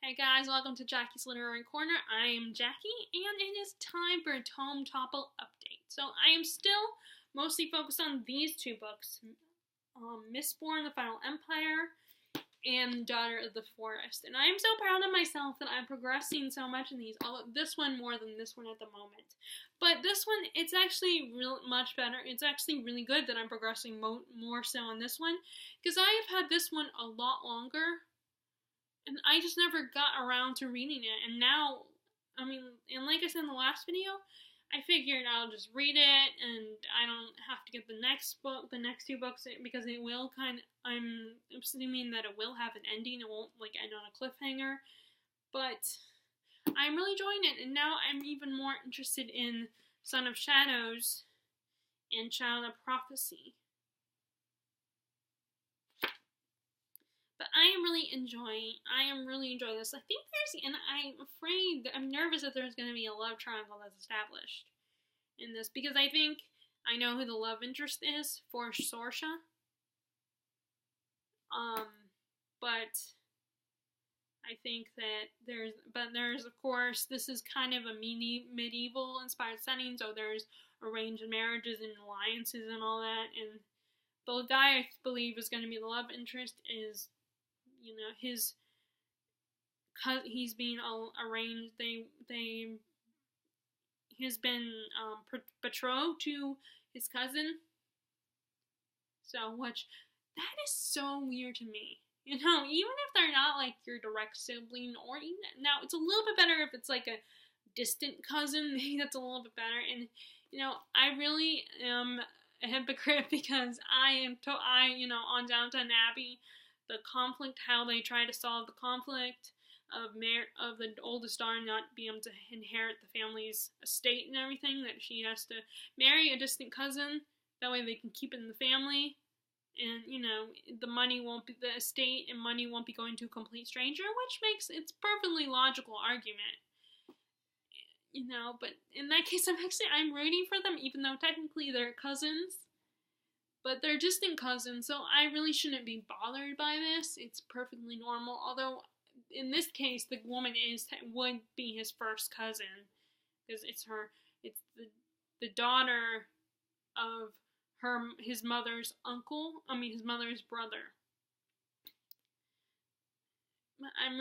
Hey guys, welcome to Jackie's Literary Corner. I am Jackie, and it is time for a Tome Topple update. So I am still mostly focused on these two books, Mistborn, The Final Empire, and Daughter of the Forest. And I am so proud of myself that I'm progressing so much in these, although this one more than this one at the moment. But this one, it's actually much better. It's actually really good that I'm progressing more so on this one, because I have had this one a lot longer. And I just never got around to reading it. And now, and like I said in the last video, I figured I'll just read it and I don't have to get the next two books, because it will I'm assuming that it will have an ending. It won't end on a cliffhanger. But I'm really enjoying it. And now I'm even more interested in Son of Shadows and Child of Prophecy. But I am really enjoying this. I think and I'm nervous that there's going to be a love triangle that's established in this, because I know who the love interest is for Sorsa. But I think that there's of course, this is kind of a medieval inspired setting, so there's arranged marriages and alliances and all that, and the guy I believe is going to be the love interest is, he's being arranged. He's been betrothed to his cousin. So, that is so weird to me. Even if they're not your direct sibling, or even now, it's a little bit better if it's a distant cousin. Maybe that's a little bit better. And I really am a hypocrite, because on Downton Abbey, the conflict, how they try to solve the conflict of the oldest daughter not being able to inherit the family's estate and everything, that she has to marry a distant cousin, that way they can keep it in the family, and the estate and money won't be going to a complete stranger, which makes it's perfectly logical argument. But in that case, I'm rooting for them, even though technically they're cousins. But they're distant cousins, so I really shouldn't be bothered by this. It's perfectly normal. Although, in this case, the woman would be his first cousin, because it's the daughter of his mother's his mother's brother. I'm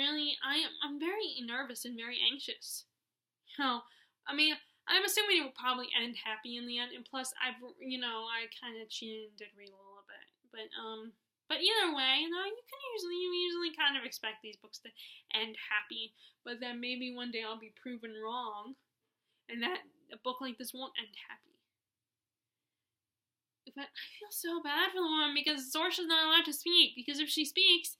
very nervous and very anxious. I'm assuming it will probably end happy in the end, and plus I kind of cheated and did read a little bit, but either way, you usually kind of expect these books to end happy, but then maybe one day I'll be proven wrong, and that a book like this won't end happy. But I feel so bad for the woman, because Sorsa's not allowed to speak, because if she speaks,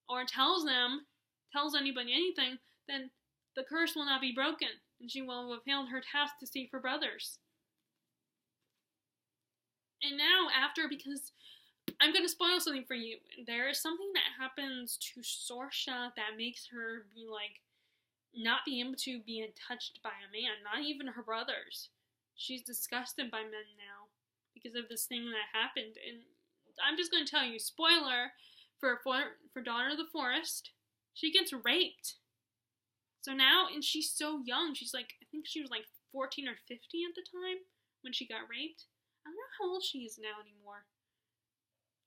or tells anybody anything, then the curse will not be broken, and she will have failed her task to save her brothers. And now, because I'm going to spoil something for you, there is something that happens to Sorsa that makes her be not be able to be touched by a man, not even her brothers. She's disgusted by men now, because of this thing that happened. And I'm just going to tell you, spoiler, for Daughter of the Forest, she gets raped. So now, and she's so young, she's I think she was 14 or 15 at the time when she got raped. I don't know how old she is now anymore.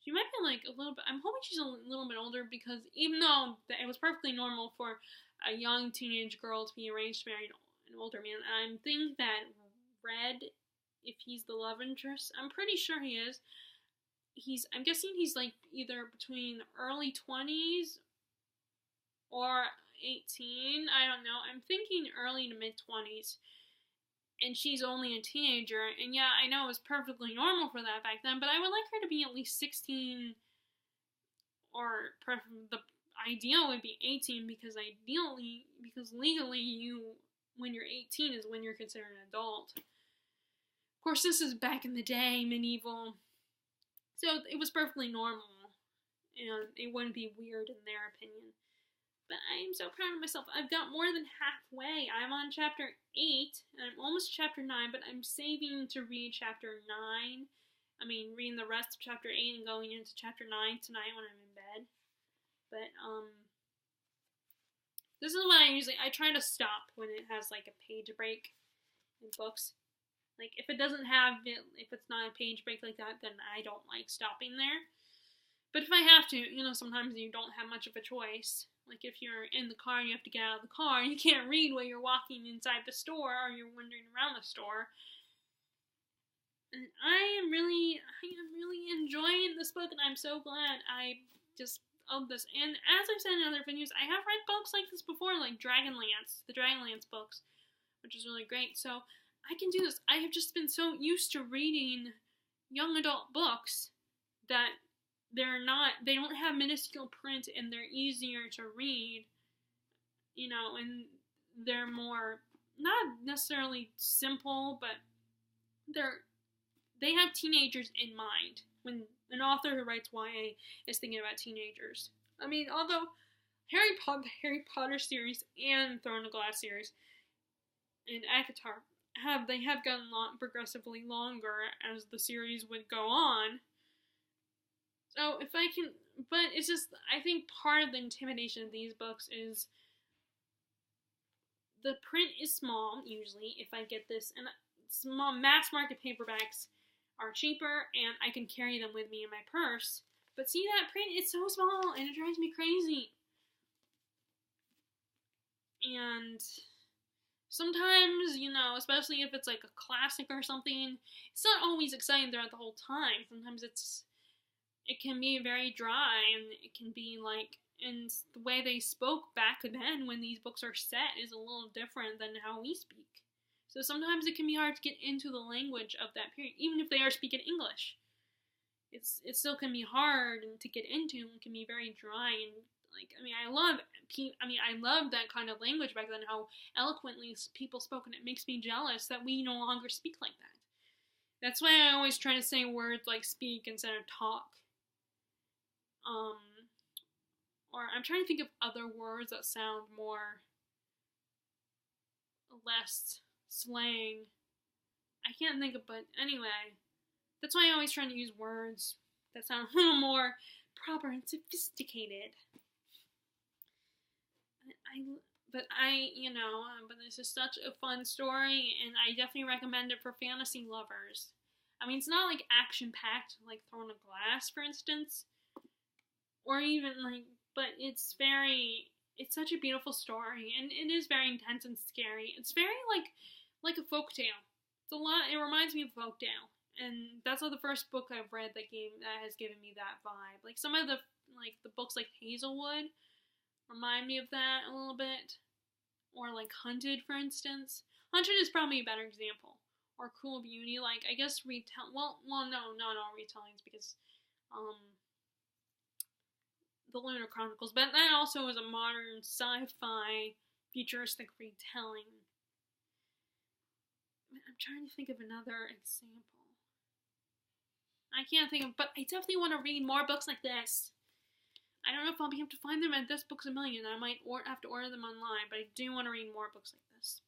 She might be a little bit, I'm hoping she's a little bit older, because even though it was perfectly normal for a young teenage girl to be arranged to marry an older man, I think that Red, if he's the love interest, I'm pretty sure he is, I'm guessing he's either between early 20s or 18, I don't know. I'm thinking early to mid-20s, and she's only a teenager, and yeah, I know it was perfectly normal for that back then, but I would like her to be at least 16, or the ideal would be 18, because legally when you're 18 is when you're considered an adult. Of course, this is back in the day, medieval, so it was perfectly normal, and it wouldn't be weird in their opinion. But I am so proud of myself. I've got more than halfway. I'm on chapter 8, and I'm almost to chapter 9, but I'm saving to read chapter 9. Reading the rest of chapter 8 and going into chapter 9 tonight when I'm in bed. But, This is when I try to stop when it has like a page break in books. Like if it doesn't have it, if it's not a page break like that, then I don't like stopping there. But if I have to, sometimes you don't have much of a choice. Like if you're in the car and you have to get out of the car, you can't read while you're walking inside the store or you're wandering around the store. And I am really enjoying this book, and I'm so glad I just of this. And as I've said in other videos, I have read books like this before, like the Dragonlance books, which is really great. So I can do this. I have just been so used to reading young adult books that they don't have minuscule print and they're easier to read, and they're more, not necessarily simple, but they have teenagers in mind when an author who writes YA is thinking about teenagers. I mean, although the Harry Potter series and Throne of Glass series and ACOTAR have gotten progressively longer as the series would go on. So but it's just, I think part of the intimidation of these books is the print is small, usually, if I get this, and small mass market paperbacks are cheaper, and I can carry them with me in my purse. But see, that print is so small, and it drives me crazy. And sometimes, especially if it's like a classic or something, it's not always exciting throughout the whole time. Sometimes it can be very dry, and it can be like, and the way they spoke back then when these books are set is a little different than how we speak. So sometimes it can be hard to get into the language of that period, even if they are speaking English. It still can be hard to get into. It can be very dry, and I love that kind of language back then, how eloquently people spoke, and it makes me jealous that we no longer speak like that. That's why I always try to say words like speak instead of talk. Or I'm trying to think of other words that sound less slang. I can't think of, but anyway, that's why I always try to use words that sound a little more proper and sophisticated. But this is such a fun story, and I definitely recommend it for fantasy lovers. I mean, it's not like action-packed like Throne of Glass, for instance, or even but it's such a beautiful story, and it is very intense and scary. It's very like a folktale. It reminds me of folktale, and that's not the first book I've read that has given me that vibe. Like some of the books like Hazelwood remind me of that a little bit, or like Hunted, for instance. Hunted is probably a better example, or Cruel Beauty. Like I guess no, not all retellings, because the Lunar Chronicles, but that also is a modern sci-fi futuristic retelling. I'm trying to think of another example. I can't think of, but I definitely want to read more books like this. I don't know if I'll be able to find them at This Book's a Million. I might have to order them online, but I do want to read more books like this.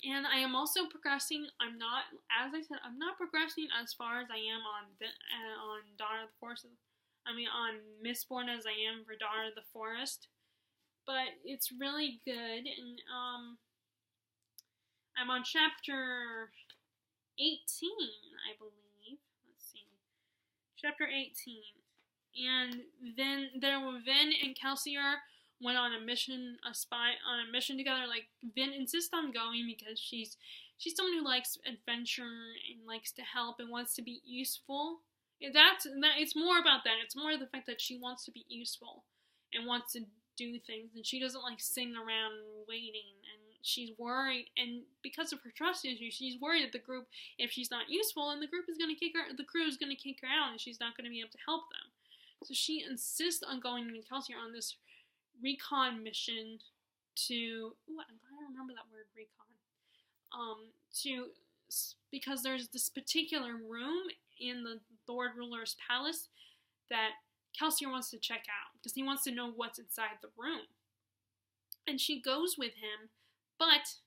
And I am also progressing. I'm not progressing as far as I am on Daughter of the Forest. On Mistborn as I am for Daughter of the Forest. But it's really good, and I'm on chapter 18, I believe. Let's see. Chapter 18. And then Vin and Kelsier went on a mission together. Like, Vin insists on going because she's someone who likes adventure and likes to help and wants to be useful. It's more about that. It's more the fact that she wants to be useful and wants to do things, and she doesn't like sitting around waiting, and she's worried, and because of her trust issues, she's worried that the group, if she's not useful, and the crew is going to kick her out, and she's not going to be able to help them. So she insists on going with Kelsey on this recon mission I'm glad I remember that word, recon. Because there's this particular room in the Lord Ruler's palace that Kelsier wants to check out, because he wants to know what's inside the room. And she goes with him, but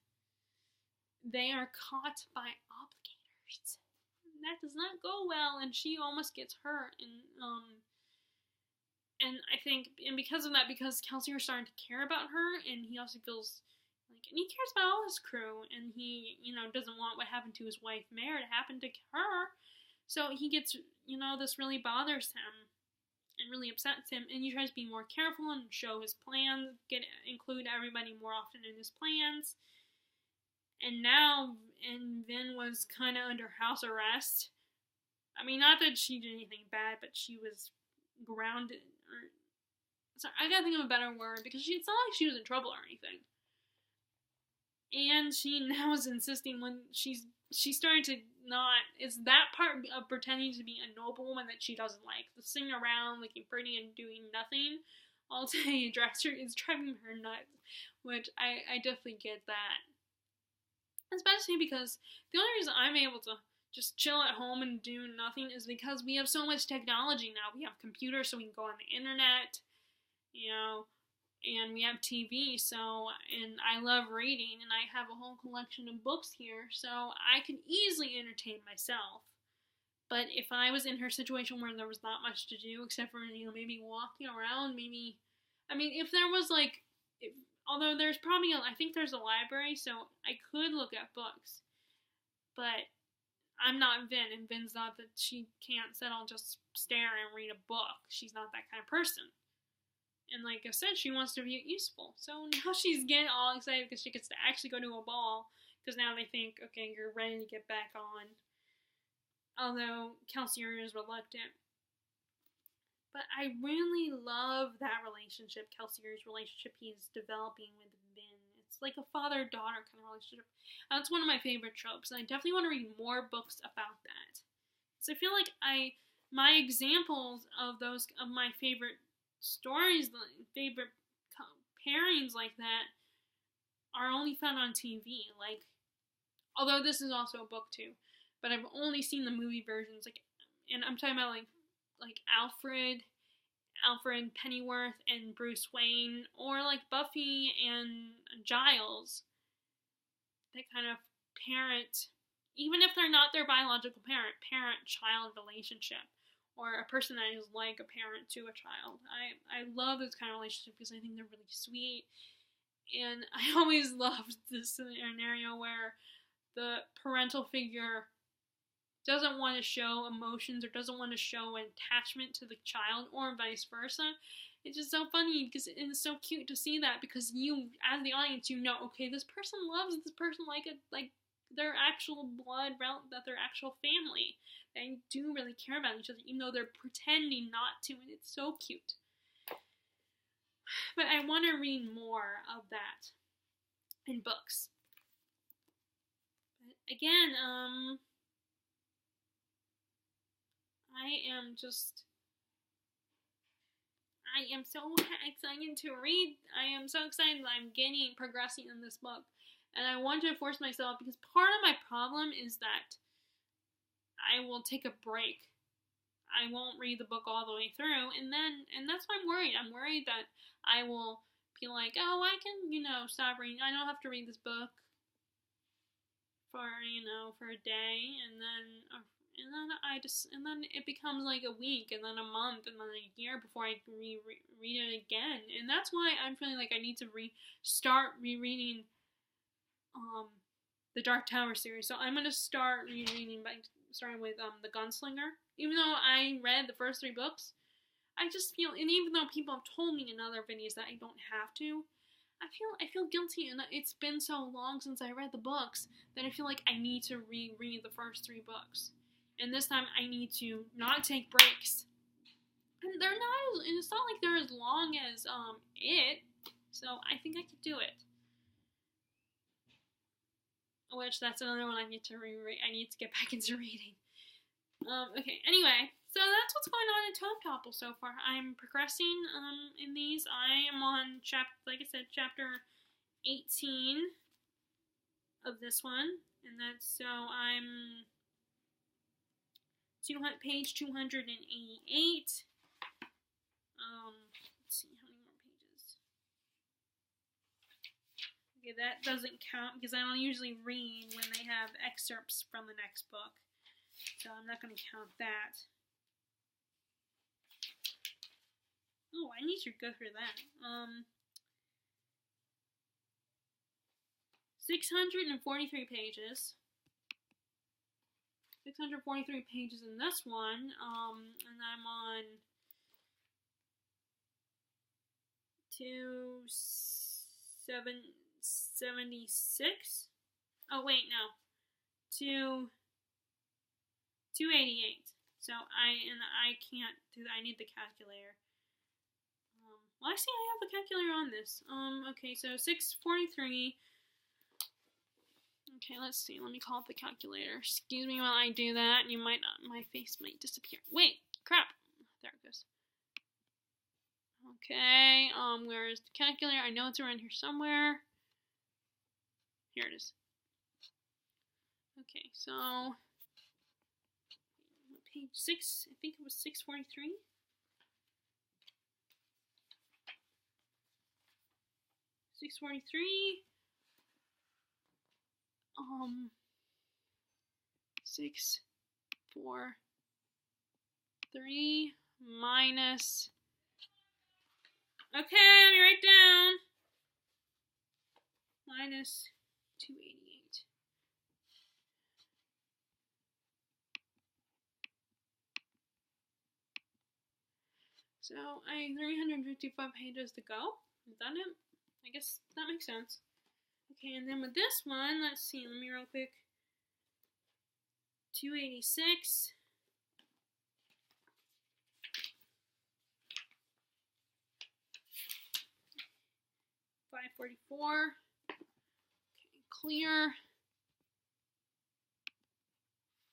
they are caught by obligators. And that does not go well, and she almost gets hurt. And and I think, and because of that, because Kelsier's starting to care about her, and he also feels like, and he cares about all his crew, and he, doesn't want what happened to his wife Mare to happen to her. So he gets, this really bothers him and really upsets him, and he tries to be more careful and show his plans, include everybody more often in his plans. And now, Vin was kind of under house arrest. I mean, not that she did anything bad, but she was grounded. Sorry, I gotta think of a better word, because it's not like she was in trouble or anything. And she now is insisting when she's starting to not, it's that part of pretending to be a noblewoman that she doesn't like. The sitting around, looking pretty and doing nothing all day dresser is driving her nuts, which I definitely get that. Especially because the only reason I'm able to just chill at home and do nothing is because we have so much technology now. We have computers, so we can go on the internet, and we have TV, and I love reading, and I have a whole collection of books here, so I can easily entertain myself. But if I was in her situation where there was not much to do, except for, maybe walking around, if there was, although there's probably, I think there's a library, so I could look at books, but I'm not Vin, and Vin's not that she can't sit and just stare and read a book. She's not that kind of person. And like I said, she wants to be useful. So now she's getting all excited because she gets to actually go to a ball, because now they think, okay, you're ready to get back on. Although Kelsier is reluctant. But I really love that relationship, Kelsier's relationship he's developing with Vin. It's like a father-daughter kind of relationship. That's one of my favorite tropes, and I definitely want to read more books about that. So I feel like my examples of my favorite stories, favorite pairings like that, are only found on TV. Although this is also a book too, but I've only seen the movie versions. And I'm talking about like Alfred Pennyworth and Bruce Wayne, or like Buffy and Giles. That kind of parent, even if they're not their biological parent-child relationship, or a person that is like a parent to a child. I love this kind of relationship because I think they're really sweet. And I always loved this scenario where the parental figure doesn't want to show emotions or doesn't want to show attachment to the child, or vice versa. It's just so funny because it's so cute to see that, because you, as the audience, okay, this person loves this person like their actual blood, that their actual family. They do really care about each other, even though they're pretending not to, and it's so cute. But I want to read more of that in books. But again, I am so excited to read. I am so excited that I'm progressing in this book. And I want to force myself, because part of my problem is that I will take a break. I won't read the book all the way through, and that's why I'm worried. I'm worried that I will be like, oh, I can, stop reading. I don't have to read this book for a day, and then it becomes like a week, and then a month, and then a year before I read it again. And that's why I'm feeling like I need to start rereading the Dark Tower series. So I'm gonna start rereading by starting with the Gunslinger. Even though I read the first 3 books, I just feel, and even though people have told me in other videos that I don't have to, I feel guilty, and it's been so long since I read the books that I feel like I need to reread the first 3 books. And this time I need to not take breaks. And it's not like they're as long as it, so I think I could do it. Which, that's another one I need to reread. I need to get back into reading. Okay, anyway, so that's what's going on in Topple so far. I'm progressing in these. I am on chapter 18 of this one, and I'm page 288. Let's see how many more pages. Okay, that doesn't count because I don't usually read when they have excerpts from the next book. So I'm not going to count that. Oh, I need to go through that. 643 pages. 643 pages in this one. And I'm on 276. Oh wait, no. 288. So I can't do that. I need the calculator. Well, I see I have the calculator on this. Okay, so 643. Okay, let's see. Let me call up the calculator. Excuse me while I do that. You might not. My face might disappear. Wait, crap. There it goes. Okay. Where is the calculator? I know it's around here somewhere. Here it is. Okay, so page 6. I think it was 643. 643. 6, 4, 3 minus. Okay, let me write down. Minus 288. So I have 355 pages to go. Is that it? I guess that makes sense. Okay, and then with this one, let's see. Let me real quick. 286. 544. Okay, clear.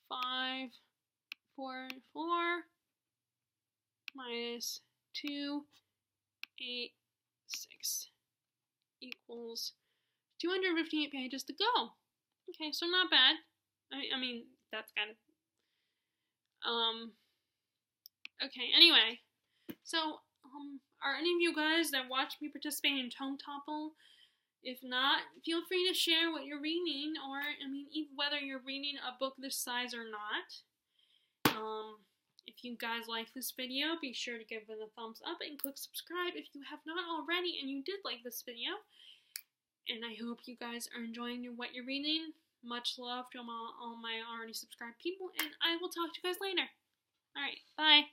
544 minus 286 equals 258 pages to go. Okay, so not bad. I mean, that's kind of. Okay, anyway. So, are any of you guys that watch me participate in Tome Topple? If not, feel free to share what you're reading, or, I mean, whether you're reading a book this size or not. If you guys like this video, be sure to give it a thumbs up and click subscribe if you have not already and you did like this video. And I hope you guys are enjoying what you're reading. Much love to all my already subscribed people, and I will talk to you guys later. Alright, bye.